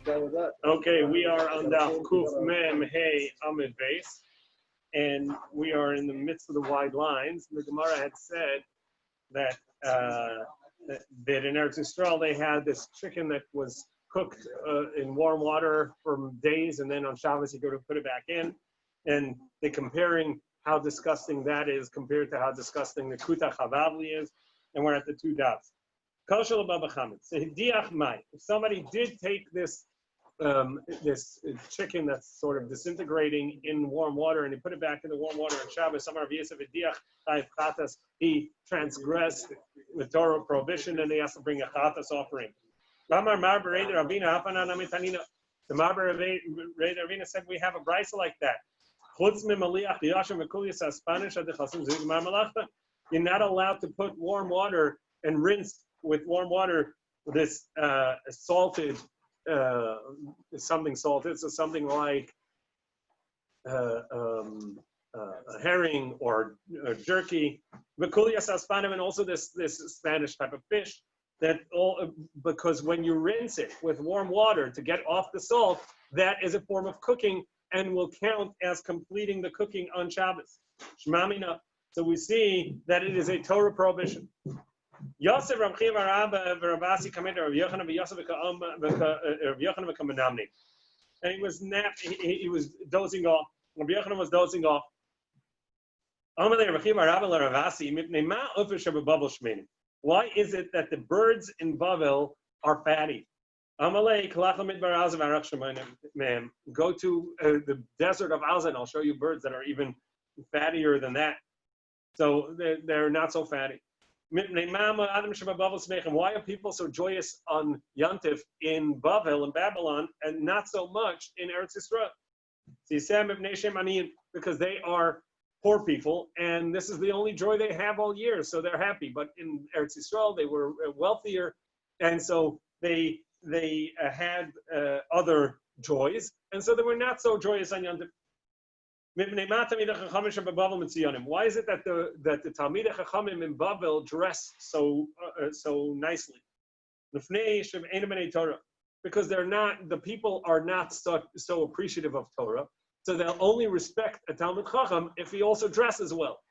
Okay, we are on Daf Kuf Mem Hey Amid base, and we are in the midst of the wide lines. The Gemara had said that that in Eretz Yisrael they had this chicken that was cooked in warm water for days, and then on Shabbos you go to put it back in, and they're comparing how disgusting that is compared to how disgusting the Kuta Chavavli is, and we're at the two dafs. If somebody did take this this chicken that's sort of disintegrating in warm water and he put it back in the warm water on Shabbos, he transgressed the Torah prohibition and he has to bring a chatas offering. The Marber Ravina said we have a brisa like that. You're not allowed to put warm water and rinse with warm water this salted, something salted, so something like a herring or jerky, and also this Spanish type of fish. That all because when you rinse it with warm water to get off the salt, that is a form of cooking and will count as completing the cooking on Shabbos. Shmamina. So we see that it is a Torah prohibition. Yosef Rav Chiya Rabba Rabasi Kamed Rav Yochanan Yosef Rav Yochanan Kamanamni, and he was dozing off. Rav Yochanan was dozing off. Amalei Rav Chiya Rabba Rabasi Mipnei Ma Ufish Bubble Shmeini. Why is it that the birds in Bavel are fatty? Amalei Kalachal Midbar Alza Varach Shemanim. Go to the desert of Alza and I'll show you birds that are even fattier than that. So they're not so fatty. Why are people so joyous on Yantif in Bavel, in Babylon, and not so much in Eretz Yisrael? Because they are poor people, and this is the only joy they have all year, so they're happy. But in Eretz Yisrael, they were wealthier, and so they had other joys, and so they were not so joyous on Yantif. Why is it that the Talmidei Chachamim in Bavel dress so nicely? Because the people are not so appreciative of Torah, so they'll only respect a Talmid Chacham if he also dresses well.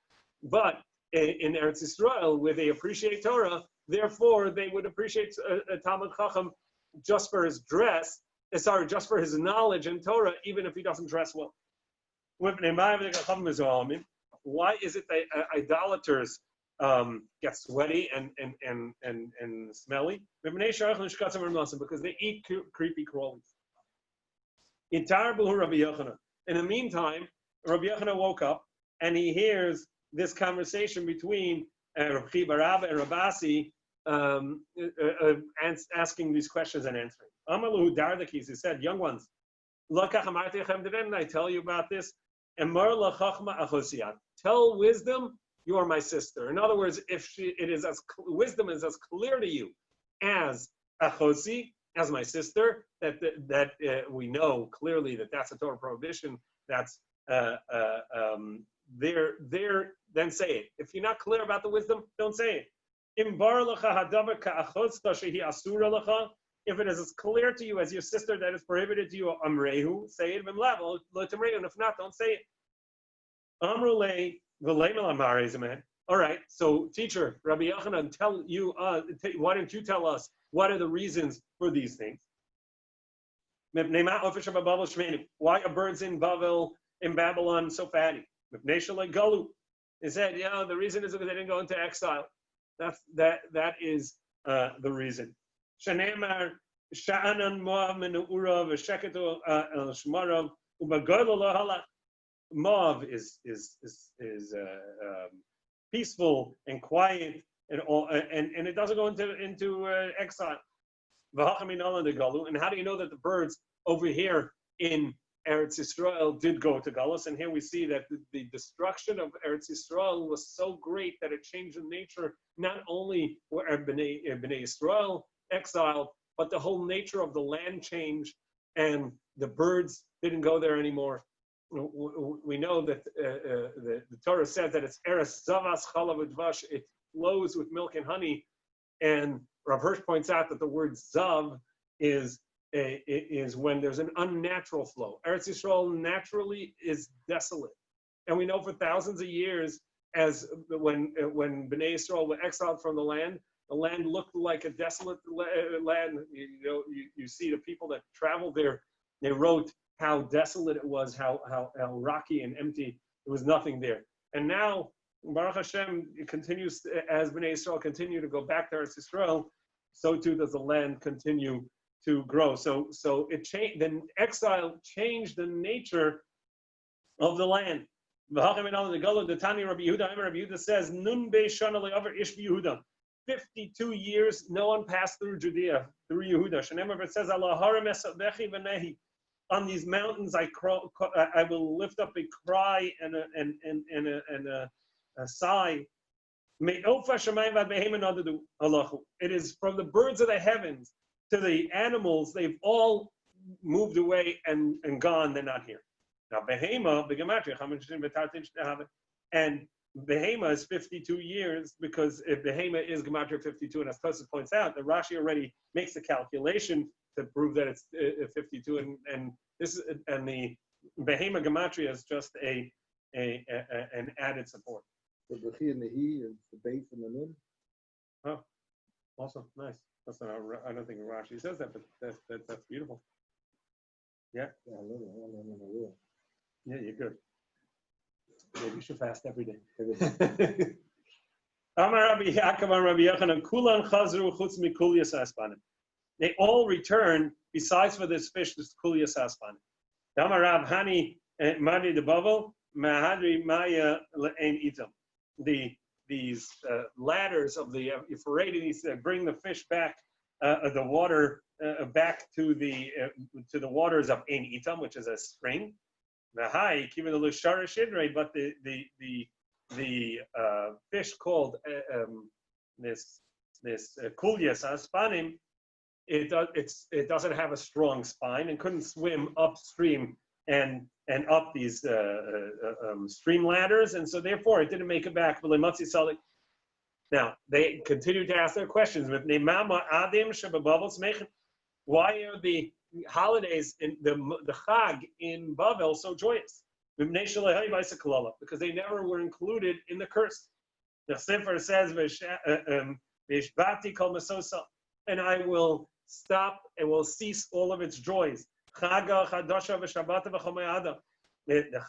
But in Eretz Yisrael, where they appreciate Torah, therefore they would appreciate a Talmid Chacham just for his dress, just for his knowledge in Torah, even if he doesn't dress well. Why is it that idolaters get sweaty and smelly? Because they eat creepy crawlies. In the meantime, Rabbi Yochanan woke up and he hears this conversation between Rabbi Tzvi and Rabasi asking these questions and answering. Amalu Dardakis, he said, young ones, didn't I tell you about this? Tell wisdom, you are my sister. In other words, if wisdom is as clear to you as achosi, as my sister, that we know clearly that that's a Torah prohibition. That's there. Then say it. If you're not clear about the wisdom, don't say it. If it is as clear to you as your sister that is prohibited to you, amrehu, say it. And if not, don't say it. Amrulei v'leimal. All right. So, teacher, Rabbi Yochanan, why don't you tell us what are the reasons for these things? Why are birds in Babylon so fatty? He said, the reason is because they didn't go into exile. That is the reason. Shanemar Sha'anan Moav Menu'ura v'Sheketu Shmarav u'Bagoylo Lo Halach. Moav is peaceful and quiet and it doesn't go into exile. And how do you know that the birds over here in Eretz Yisrael did go to Galus? And here we see that the destruction of Eretz Yisrael was so great that it changed the nature, not only where Bnei Yisrael exiled, but the whole nature of the land changed, and the birds didn't go there anymore. We know that the Torah says that it's Eretz Zavas Chalav Udvash, it flows with milk and honey, and Rav Hirsch points out that the word Zav is is when there's an unnatural flow. Eretz Yisrael naturally is desolate. And we know for thousands of years, as when Bnei Yisrael were exiled from the land looked like a desolate land. You see the people that traveled there, they wrote how desolate it was, how rocky and empty. There was nothing there. And now, Baruch Hashem, it continues, as Bnei Yisrael continue to go back to Eretz Yisrael, so too does the land continue to grow. So it changed. The exile changed the nature of the land. The Tani Rabbi Yehuda says, Nun be'shana le'aver ish b'Yehuda. 52 years, no one passed through Judea, through Yehuda. Shenemar, it says, Allah harem esavechi v'nehi. On these mountains, I will lift up a cry and a sigh. It is from the birds of the heavens to the animals, they've all moved away and gone, they're not here. Now, Behema, and Behema is 52 years because if Behema is Gematria 52, and as Tosis points out, the Rashi already makes the calculation to prove that it's 52, and the Behema Gematria is just an added support. The Bechi and the He is the base and the Nun. Oh, awesome, nice. That's not. I don't think Rashi says that, but that's beautiful. Yeah. Yeah, I love it. Yeah, you're good. Yeah, you should fast every day. They all return, besides for this fish, this kulias aspan. Damarab hani madi de bavel mahadri maya le'en itam. These ladders of the Euphrates bring the fish back, the water back to the waters of Ein Itam, which is a spring. The high, keeping the lushara shidrei, but the fish called this kulias aspanim, it doesn't have a strong spine and couldn't swim upstream and up these stream ladders, and so therefore it didn't make it back. Now they continue to ask their questions. Why are the holidays in the Chag in Bavel so joyous? Because they never were included in the curse. The Sefer says, and I will stop and will cease all of its joys. The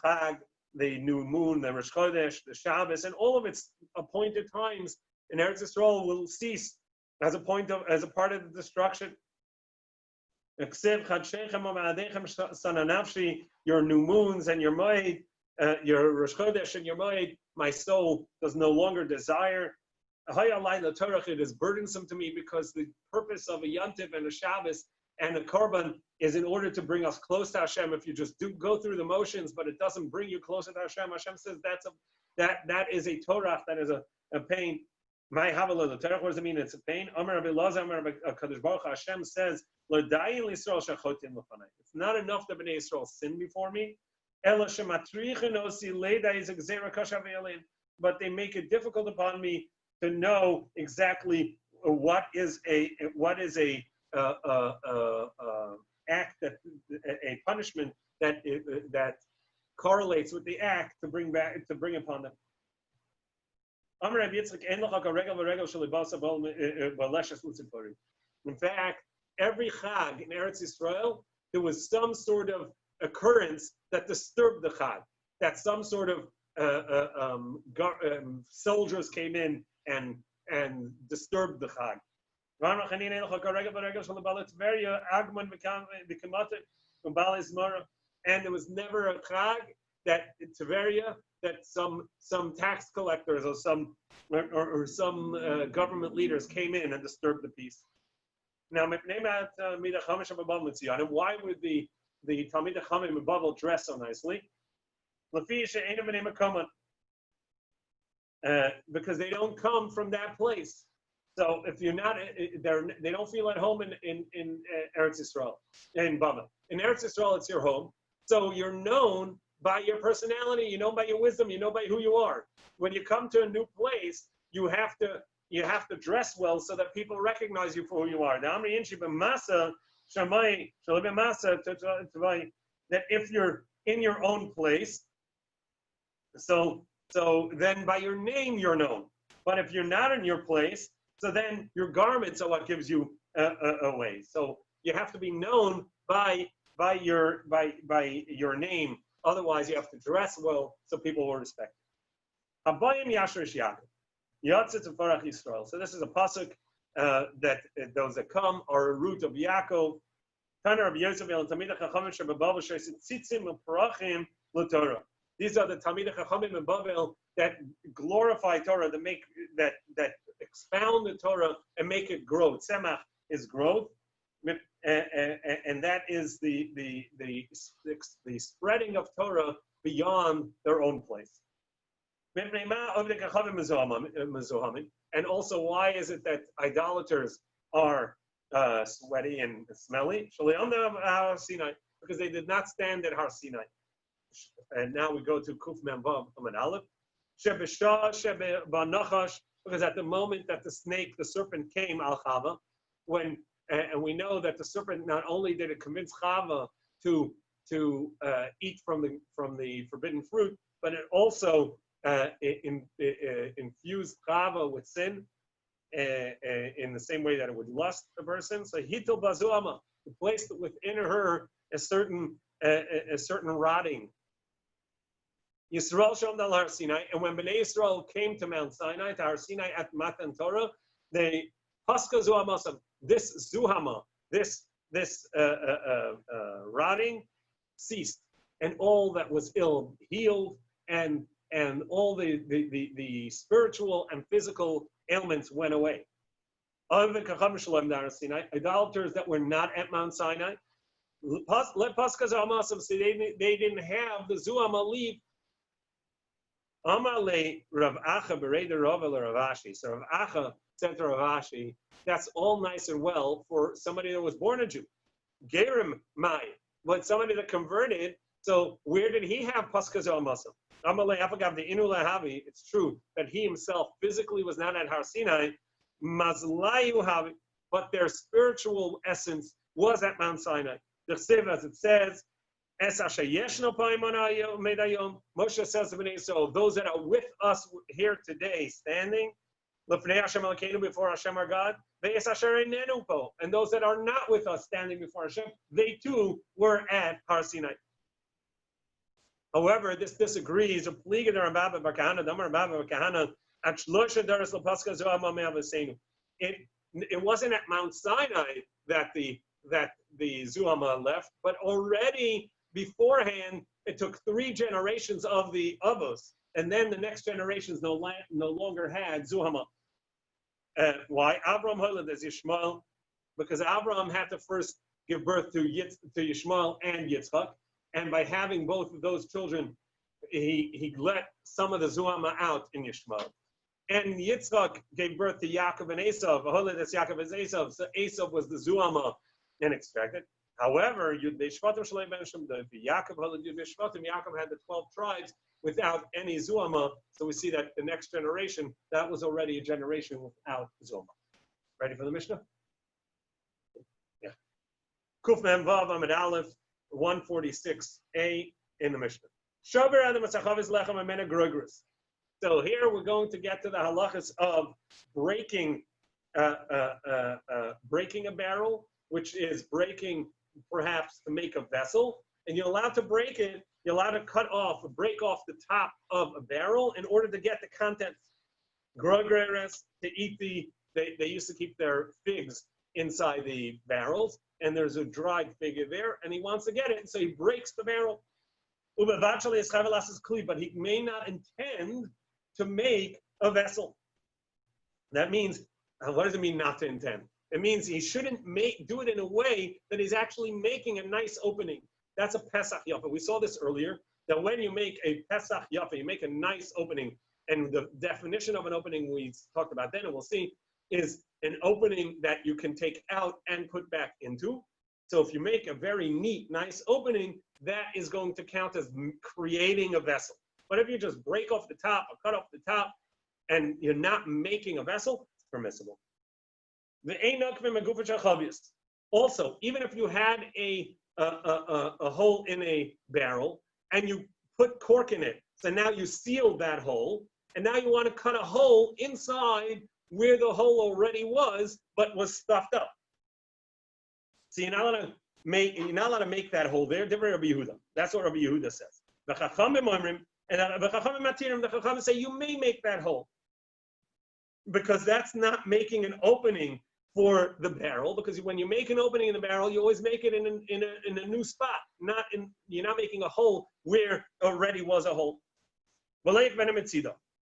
Chag, the new moon, the Rosh Chodesh, the Shabbos, and all of its appointed times in Eretz Yisrael will cease as a part of the destruction. Your new moons and your Moed, your Rosh Chodesh and your Moed, my soul does no longer desire. It is burdensome to me because the purpose of a Yantiv and a Shabbos and a Korban is in order to bring us close to Hashem. If you just go through the motions, but it doesn't bring you closer to Hashem, Hashem says that is a Torah, that is a pain. My Havala, the Torah, what does it mean? It's a pain. Amar Rabbi Lazar, Amar Rabbi Kadosh Baruch Hashem says, it's not enough that Bnei Yisrael sin before me. But they make it difficult upon me to know exactly what is a act, that a punishment that correlates with the act to bring upon them. In fact, every Chag in Eretz Yisrael, there was some sort of occurrence that disturbed the Chag, that some sort of soldiers came in and disturbed the Chag. And there was never a Chag that in Tveria that some tax collectors or some government leaders came in and disturbed the peace. Now, why would the Talmid Chachamim in Babel dress so nicely? Because they don't come from that place. So if you're not, they don't feel at home in Eretz Yisrael, in Babel. In Eretz Yisrael, it's your home. So you're known by your personality, you know by your wisdom, you know by who you are. When you come to a new place, you have to dress well so that people recognize you for who you are. The Amri Inshi B'Masa Shamai, Shalibim Masa, that if you're in your own place, so then by your name you're known. But if you're not in your place, so then your garments are what gives you away. So you have to be known by your name. Otherwise, you have to dress well so people will respect you. Habayim Yashrish Yaakov. Yatzit Farach Yisrael. So this is a pasuk that those that come are a root of Yaakov. These are the Talmidei Chachamim in Bavel that glorify Torah, that make that expound the Torah and make it grow. Tzemach is growth, and that is the spreading of Torah beyond their own place. And also, why is it that idolaters are sweaty and smelly? Because they did not stand at Har Sinai. And now we go to Kuf Mem Vav Amud Aleph. Because at the moment that the serpent came al Chava, and we know that the serpent not only did it convince Chava to eat from the forbidden fruit, but it also infused Chava with sin in the same way that it would lust a person. So Hitel Bazuama, placed within her a certain rotting. Yisrael Shalom Dal Har Sinai, and when Bnei Yisrael came to Mount Sinai, to Har Sinai at Matan Torah, they Paska Zuhamasam, this Zuhama, this rotting ceased, and all that was ill healed, and all the spiritual and physical ailments went away. Idolaters that were not at Mount Sinai, let Paska Zuhamasam say they didn't have the Zuhama leave. Amale Rav Acha Bereder Rav Ashi. So Rav Acha said to Rav Ashi, that's all nice and well for somebody that was born a Jew. Gerim Mai, but somebody that converted. So where did he have Paska Zomasam? Amale Afagav the Inu Lahavi. It's true that he himself physically was not at Har Sinai. Mazlayu Havi, but their spiritual essence was at Mount Sinai. The Chsiv, as it says. Moshe says to Bnei Yisrael, those that are with us here today, standing, before Hashem our God, and those that are not with us, standing before Hashem, they too were at Har Sinai. However, this disagrees. It wasn't at Mount Sinai that the Zuhama left, but already beforehand, it took 3 generations of the Avos, and then the next generations no longer had Zuhama. Why? Abraham Holad as Yishmael, because Abraham had to first give birth to Yishmael and Yitzchak, and by having both of those children, he let some of the Zuhama out in Yishmael. And Yitzchak gave birth to Yaakov and Esav. Holad as Yaakov as Esav, so Esav was the Zuhama and extracted. However, Yaakov had the 12 tribes without any Zuhama. So we see that the next generation, that was already a generation without Zuhama. Ready for the Mishnah? Yeah. Kuf Mem Vav Amud Aleph 146a in the Mishnah. So here we're going to get to the halachas of breaking a barrel, which is breaking perhaps to make a vessel, and you're allowed to break it, you're allowed to break off the top of a barrel in order to get the contents. Grogreres, to eat they used to keep their figs inside the barrels, and there's a dried fig there, and he wants to get it, and so he breaks the barrel. But he may not intend to make a vessel. That means, what does it mean not to intend? It means he shouldn't do it in a way that he's actually making a nice opening. That's a Pesach Yafa. We saw this earlier, that when you make a Pesach Yafa, you make a nice opening. And the definition of an opening we talked about then, and we'll see, is an opening that you can take out and put back into. So if you make a very neat, nice opening, that is going to count as creating a vessel. But if you just break off the top or cut off the top and you're not making a vessel, it's permissible. Also, even if you had a hole in a barrel and you put cork in it, so now you sealed that hole, and now you want to cut a hole inside where the hole already was, but was stuffed up. So you're not allowed to make that hole there. Different Rabbi Yehuda. That's what Rabbi Yehuda says. The Chachamim say you may make that hole because that's not making an opening for the barrel. Because when you make an opening in the barrel, you always make it in a new spot. You're not making a hole where already was a hole.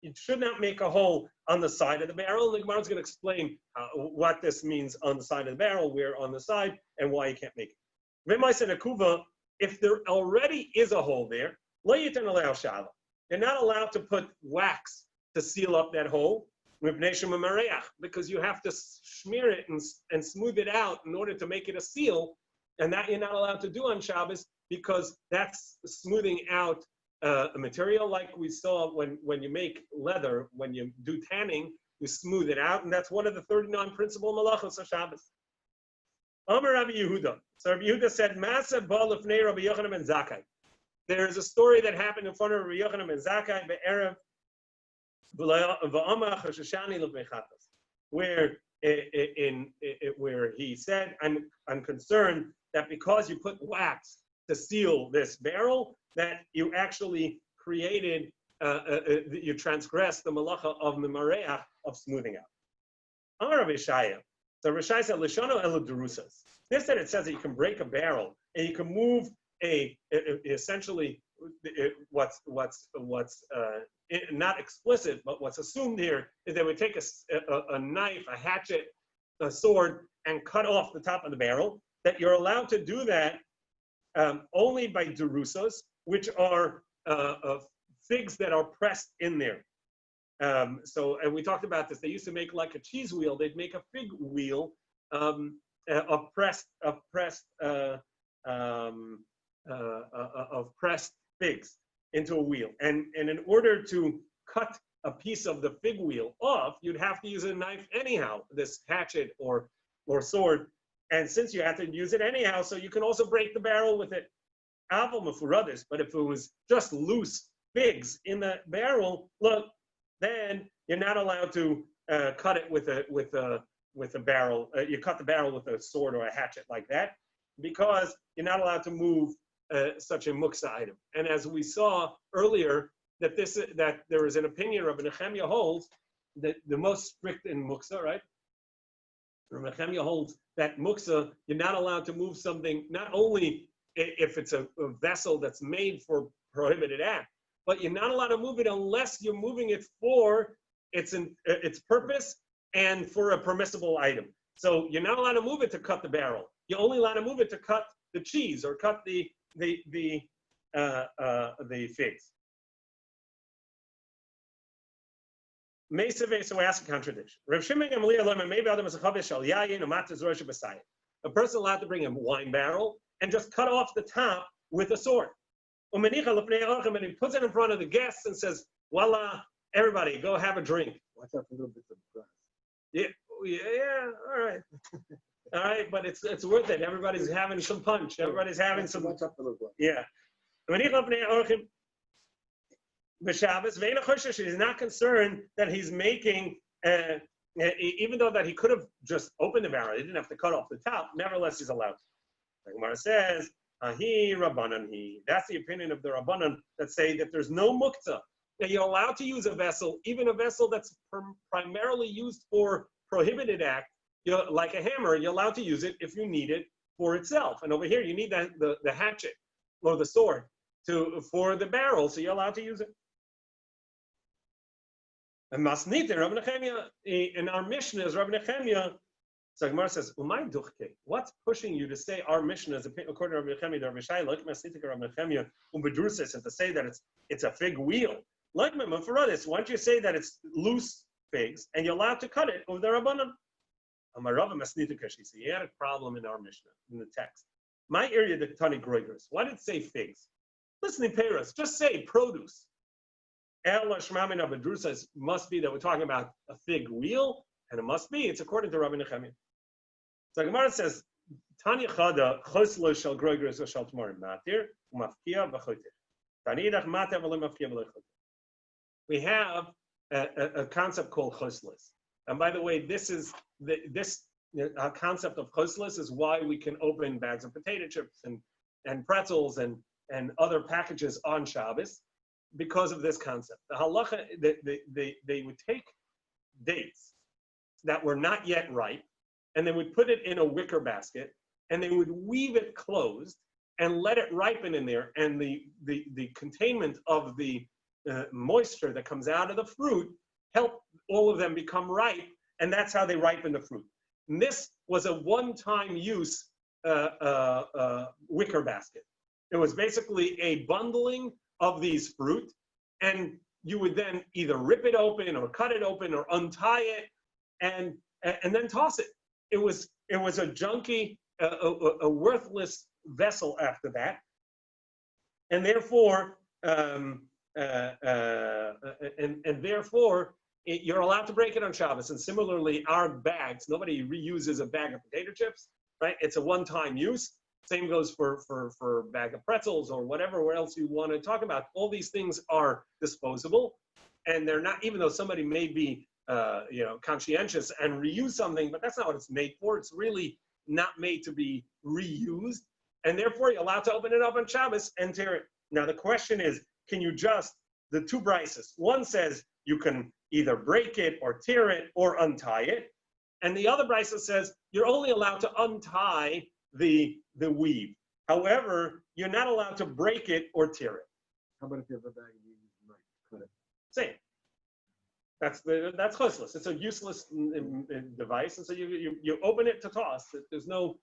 You should not make a hole on the side of the barrel. The Gemara is going to explain what this means on the side of the barrel, where on the side, and why you can't make it. If there already is a hole there, you're not allowed to put wax to seal up that hole because you have to smear it and smooth it out in order to make it a seal, and that you're not allowed to do on Shabbos because that's smoothing out a material like we saw when you make leather, when you do tanning, you smooth it out, and that's one of the 39 principal malachos of Shabbos. Amar Rabbi Yehuda. So Rabbi Yehuda said, "Masa ba lefnei Rabbi Yochanan ben Zakkai." There is a story that happened in front of Rabbi Yochanan ben Zakkai be'erev v'amach hashashani l'beichatas, where he said, "I'm concerned that because you put wax to seal this barrel, that you actually created, you transgressed the malacha of mimareach, of smoothing out." Amar Rabbi Shaya. So Rabbi Shaya said, "Lishono elu derusas." This that it says that you can break a barrel and you can move essentially what's not explicit, but what's assumed here is they would take a knife, a hatchet, a sword, and cut off the top of the barrel. That you're allowed to do that only by derusas, which are figs that are pressed in there. And we talked about this. They used to make like a cheese wheel. They'd make a fig wheel of pressed figs into a wheel. And in order to cut a piece of the fig wheel off, you'd have to use a knife anyhow, this hatchet or sword. And since you have to use it anyhow, so you can also break the barrel with it. But if it was just loose figs in the barrel, look, then you're not allowed to cut it with a barrel. You cut the barrel with a sword or a hatchet like that, because you're not allowed to move such a muksa item. And as we saw earlier, that there is an opinion Rabbi Nechemia holds that the most strict in muksa, right? Rabbi Nechemia holds that muksa, you're not allowed to move something, not only if it's a vessel that's made for prohibited act, but you're not allowed to move it unless you're moving it for its purpose and for a permissible item. So you're not allowed to move it to cut the barrel. You're only allowed to move it to cut the cheese or cut the figs. So we ask a contradiction. A person allowed to bring a wine barrel and just cut off the top with a sword. And he puts it in front of the guests and says, voila, everybody, go have a drink. Watch out for little bits of grass. Yeah, all right. All right, but it's worth it. Everybody's having some punch. Everybody's having some. Watch out for little grass. Yeah. He's not concerned that he's making, even though that he could have just opened the barrel, he didn't have to cut off the top. Nevertheless, he's allowed. The Gemara says, "Ahi Rabbanan he." That's the opinion of the Rabbanan that say that there's no mukta. That you're allowed to use a vessel, even a vessel that's primarily used for prohibited act, like a hammer. You're allowed to use it if you need it for itself. And over here, you need the hatchet or the sword for the barrel, so you're allowed to use it. And Masnita, Rabbi Nechemia, in our Mishnah is Rabbi Nechemia. So Gemara says, "Umay duchke." What's pushing you to say our Mishnah is according to Rabbi Nechemia, Rabbi Shai, like Masnita, Rabbi Nechemia, umbedrusis, and to say that it's a fig wheel? Like Mefaradis, why don't you say that it's loose figs and you're allowed to cut it over the Rabbanan? Amarava Masnita Kashi. So he had a problem in our Mishnah in the text. My area, the Tani Groigers. Why did it say figs? Listen, Peras, just say produce. Ela Shmamina Bedrusa must be that we're talking about a fig wheel, and it must be, it's according to Rabbi Nechemia. So Gemara says, Tanya Chada, Choslo shall grogros shall tomorrow matir, umafkia v'chotir. Tanidach matir v'lo mafkia v'lo chotir. We have a concept called choslos. And by the way, this concept of choslos is why we can open bags of potato chips and pretzels and other packages on Shabbos, because of this concept. The halacha, they would take dates that were not yet ripe, and they would put it in a wicker basket, and they would weave it closed and let it ripen in there, and the containment of the moisture that comes out of the fruit help all of them become ripe, and that's how they ripen the fruit. And this was a one-time use wicker basket. It was basically a bundling of these fruit, and you would then either rip it open or cut it open or untie it and then toss it. It was a junky, a worthless vessel after that, and therefore you're allowed to break it on Shabbos. And similarly, our bags, nobody reuses a bag of potato chips, right? It's a one-time use. Same goes for a bag of pretzels or whatever else you want to talk about. All these things are disposable, and they're not, even though somebody may be conscientious and reuse something, but that's not what it's made for. It's really not made to be reused, and therefore you're allowed to open it up on Shabbos and tear it. Now the question is, can you just, the two brises, one says you can either break it or tear it or untie it, and the other brisa says you're only allowed to untie the weave. However, you're not allowed to break it or tear it. How about if you have a bag and you use a knife? Cut it. Same. That's choslos. It's a useless device, and so you open it to toss. There's no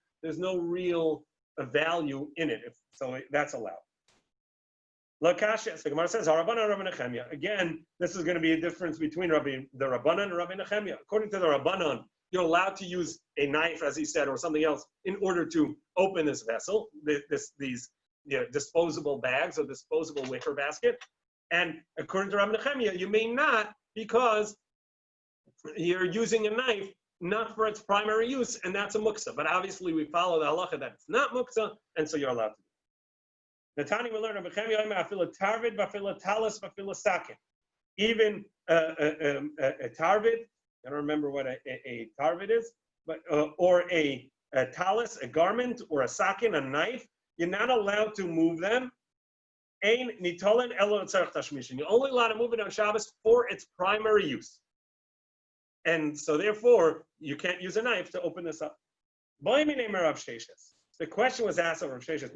real value in it. So that's allowed. Lakasha, the Gemara says, Rabbanan Rabbi Nechemia. Again, this is going to be a difference between the Rabbanan and Rabbi Nechemia. According to the Rabbanan, you're allowed to use a knife, as he said, or something else in order to open this vessel, these disposable bags or disposable wicker basket. And according to Rabbi Nechemia, you may not, because you're using a knife not for its primary use, and that's a muksa. But obviously, we follow the halacha that it's not muksa, and so you're allowed to. Natani will learn even a tarvid. I don't remember what a tarvid is, but or a talis, a garment, or a sakin, a knife. You're not allowed to move them. You're only allowed to move it on Shabbos for its primary use. And so therefore, you can't use a knife to open this up. The question was asked of Rav Sheshes,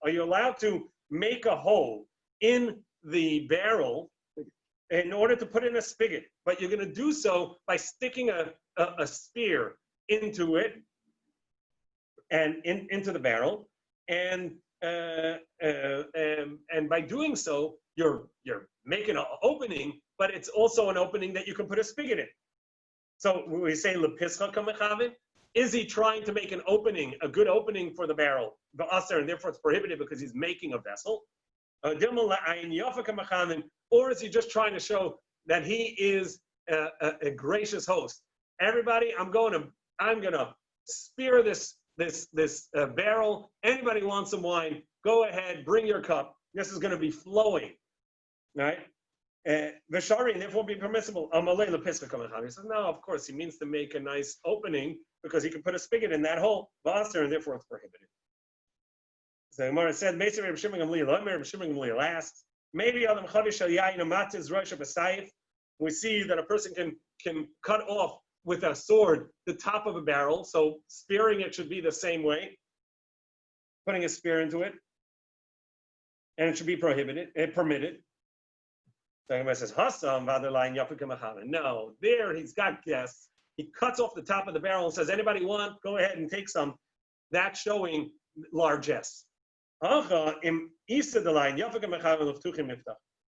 are you allowed to make a hole in the barrel in order to put in a spigot? But you're going to do so by sticking a spear into it and into the barrel, and by doing so, you're making an opening, but it's also an opening that you can put a spigot in. So we say lepischa kamechavin. Is he trying to make an opening, a good opening for the barrel, the aser, and therefore it's prohibited because he's making a vessel? Or is he just trying to show that he is a gracious host? Everybody, I'm gonna spear this barrel. Anybody wants some wine? Go ahead, bring your cup. This is going to be flowing, right? Veshari, and therefore be permissible. He says, no, of course, he means to make a nice opening because he can put a spigot in that hole, and therefore it's prohibited. So Gemara said, basically, Rabbi Shimon Gamliel asks, maybe we see that a person can cut off with a sword the top of a barrel, so spearing it should be the same way, putting a spear into it, and it should be permitted. So Gemara says, no, there he's got guests. He cuts off the top of the barrel and says, anybody want, go ahead and take some. That's showing largesse.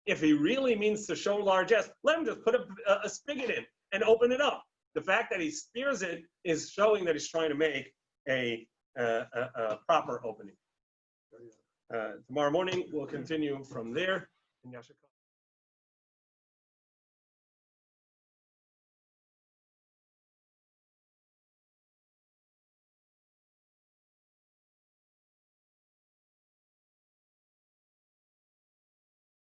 If he really means to show largesse, let him just put a spigot in and open it up. The fact that he spears it is showing that he's trying to make a proper opening. Tomorrow morning, we'll continue from there.